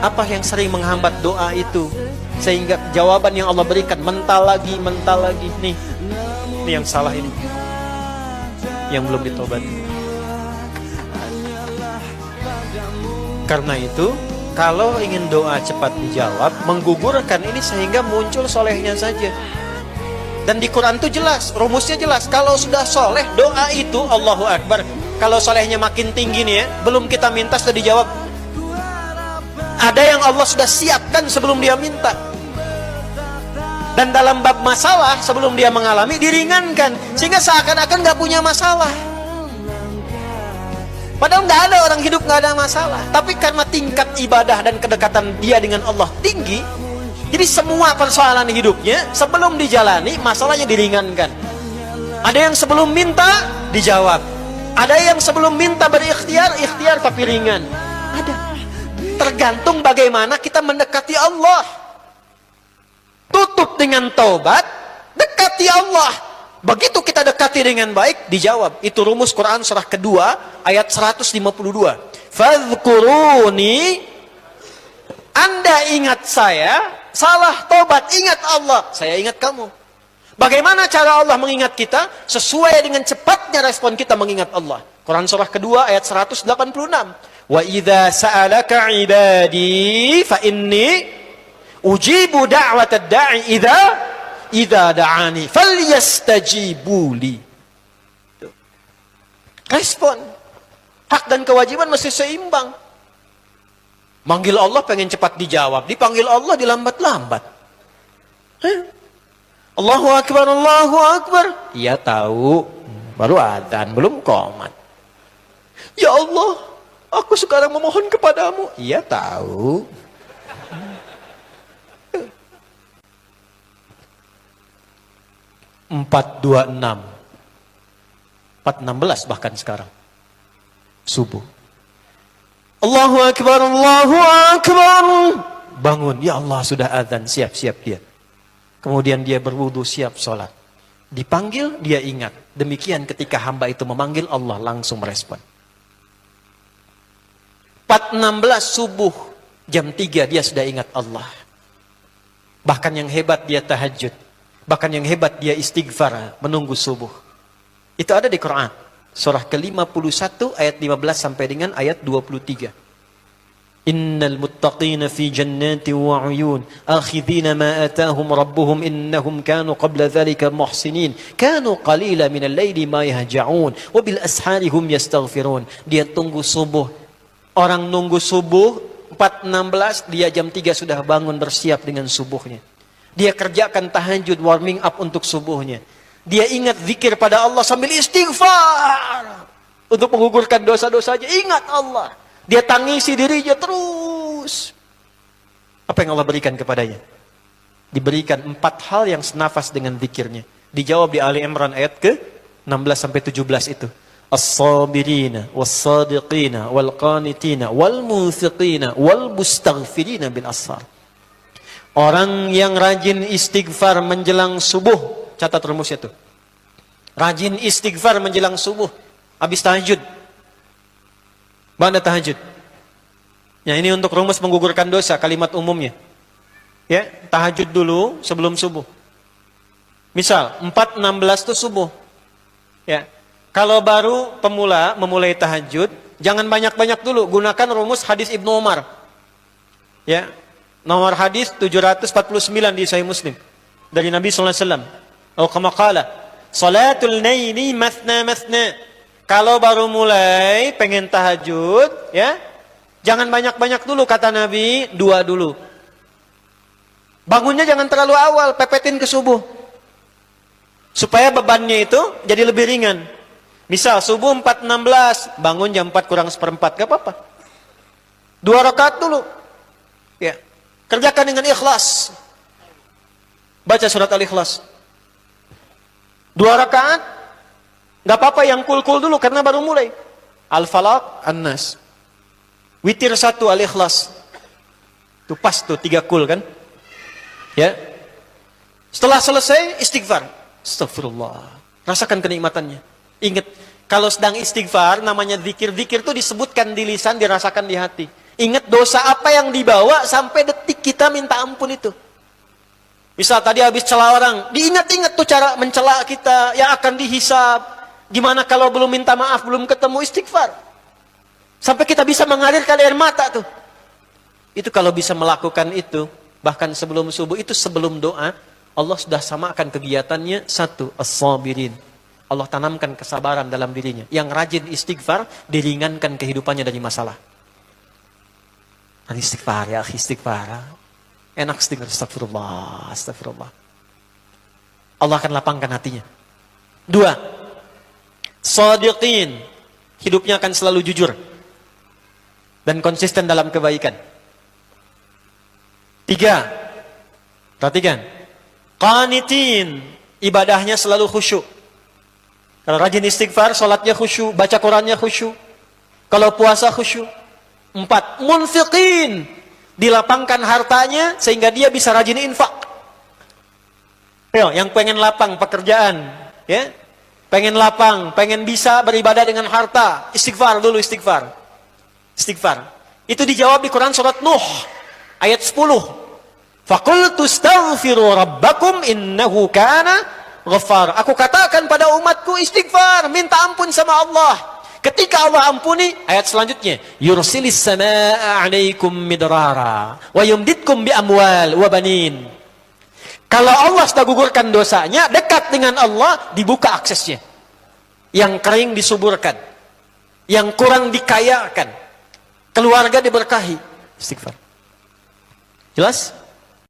Apa yang sering menghambat doa itu? Sehingga jawaban yang Allah berikan mental lagi. Nih yang salah ini, yang belum ditobati. Karena itu, kalau ingin doa cepat dijawab, menggugurkan ini sehingga muncul solehnya saja. Dan di Quran itu jelas, rumusnya jelas. Kalau sudah soleh, doa itu Allahu Akbar. Kalau solehnya makin tinggi nih ya, belum kita minta sudah dijawab. Ada yang Allah sudah siapkan sebelum dia minta. Dan dalam bab masalah, sebelum dia mengalami, diringankan. Sehingga seakan-akan gak punya masalah. Padahal gak ada orang hidup gak ada masalah. Tapi karena tingkat ibadah dan kedekatan dia dengan Allah tinggi, jadi semua persoalan hidupnya sebelum dijalani, masalahnya diringankan. Ada yang sebelum minta, dijawab. Ada yang sebelum minta berikhtiar, ikhtiar tapi ringan. Ada. Tergantung bagaimana kita mendekati Allah. Tutup dengan taubat, dekati Allah. Begitu kita dekati dengan baik, dijawab. Itu rumus Quran surah kedua ayat 152. Fadhkuruni, Anda ingat saya, salah taubat, ingat Allah, saya ingat kamu. Bagaimana cara Allah mengingat kita? Sesuai dengan cepatnya respon kita mengingat Allah. Quran surah kedua ayat 186. Wa idza sa'alaka 'ibadi fa inni ujibu da'watad da'i idza da'ani falyastajibu li. Respon. Hak dan kewajiban mesti seimbang. Manggil Allah pengen cepat dijawab, dipanggil Allah dilambat-lambat. Allahu Akbar, Allahu Akbar. Iya tahu, baru adzan, belum qomat. Ya Allah, aku sekarang memohon kepadamu. Iya tahu. 426, 416 bahkan sekarang subuh. Allahu Akbar, Allahu Akbar. Bangun, ya Allah sudah adzan, siap-siap dia. Kemudian dia berwudu, siap sholat. Dipanggil, dia ingat. Demikian ketika hamba itu memanggil, Allah langsung merespon. 416 subuh, jam 3 dia sudah ingat Allah. Bahkan yang hebat dia tahajud. Bahkan yang hebat dia istighfar, menunggu subuh. Itu ada di Quran. Surah ke-51 ayat 15 sampai dengan ayat 23. Innal muttaqina fi jannati wa 'uyun akhidhina ma atahum rabbuhum innahum kanu qabla dhalika muhsinin kanu qalila minal laili ma yahja'un wa bil ashari hum yastaghfirun. Dia tunggu subuh. Orang nunggu subuh 4.16, dia jam 3 sudah bangun bersiap dengan subuhnya. Dia kerjakan tahajud, warming up untuk subuhnya. Dia ingat zikir pada Allah sambil istighfar. Untuk menggugurkan dosa-dosanya, ingat Allah. Dia tangisi dirinya terus. Apa yang Allah berikan kepadanya? Diberikan 4 hal yang senafas dengan zikirnya. Dijawab di Ali Imran ayat ke-16 sampai 17 itu. As-sabirina, was-sadiqina, wal-qanitina, wal-munfiqina, wal-mustaghfirina bil ashar. Orang yang rajin istighfar menjelang subuh. Catat rumusnya tuh. Rajin istighfar menjelang subuh. Habis tahajud. Ba'da tahajud. Ya, ini untuk rumus menggugurkan dosa, kalimat umumnya. Ya, tahajud dulu sebelum subuh. Misal 4.16 itu subuh. Ya. Kalau baru pemula memulai tahajud, jangan banyak-banyak dulu, gunakan rumus hadis Ibnu Umar. Ya. Nomor hadis 749 di Sahih Muslim dari Nabi sallallahu alaihi wasallam. Atau kama qala, salatul laili mathna mathna. Kalau baru mulai pengen tahajud, ya, jangan banyak-banyak dulu kata Nabi, 2 dulu. Bangunnya jangan terlalu awal, pepetin ke subuh. Supaya bebannya itu jadi lebih ringan. Misal subuh 4.16, bangun jam 4 kurang seperempat, gak apa-apa. 2 rakaat dulu. Ya. Kerjakan dengan ikhlas. Baca surat Al-Ikhlas. 2 rakaat, gak apa-apa yang kul-kul dulu karena baru mulai. Al-Falaq, An-Nas. Witir 1 Al-Ikhlas. Itu pas tuh 3 kul kan. Ya. Setelah selesai istighfar. Astagfirullah. Rasakan kenikmatannya. Ingat, kalau sedang istighfar namanya zikir. Zikir itu disebutkan di lisan, dirasakan di hati. Ingat dosa apa yang dibawa sampai detik kita minta ampun itu. Misal tadi habis cela orang, diingat-ingat tuh cara mencela kita yang akan dihisab. Gimana kalau belum minta maaf, belum ketemu, istighfar. Sampai kita bisa mengalirkan air mata tuh. Itu kalau bisa melakukan itu, bahkan sebelum subuh, itu sebelum doa, Allah sudah samakan kegiatannya. Satu, as-sabirin. Allah tanamkan kesabaran dalam dirinya. Yang rajin istighfar, diringankan kehidupannya dari masalah. Istighfar ya, istighfar. Enak istighfar, astagfirullah, astagfirullah. Allah akan lapangkan hatinya. Dua, shadiqin. Hidupnya akan selalu jujur. Dan konsisten dalam kebaikan. Tiga, perhatikan. Qanitin. Ibadahnya selalu khusyuk. Kalau rajin istighfar, sholatnya khusyuk, baca Qurannya khusyuk. Kalau puasa khusyuk. Empat, munfiqin. Dilapangkan hartanya sehingga dia bisa rajin infak. Yo, yang pengen lapang pekerjaan, ya, pengen lapang, pengen bisa beribadah dengan harta, istighfar dulu, istighfar. Istighfar. Itu dijawab di Quran surat Nuh ayat 10. Faqultu astaghfiru rabbakum innahu kana ghaffar. Aku katakan pada umatku istighfar, minta ampun sama Allah. Ketika Allah ampuni, ayat selanjutnya, yursilis samaa'a 'alaikum midrara wa yumditkum bi amwal wa banin. Kalau Allah sudah gugurkan dosanya, dekat dengan Allah, dibuka aksesnya. Yang kering disuburkan, yang kurang dikayakan, keluarga diberkahi. Istighfar. Jelas?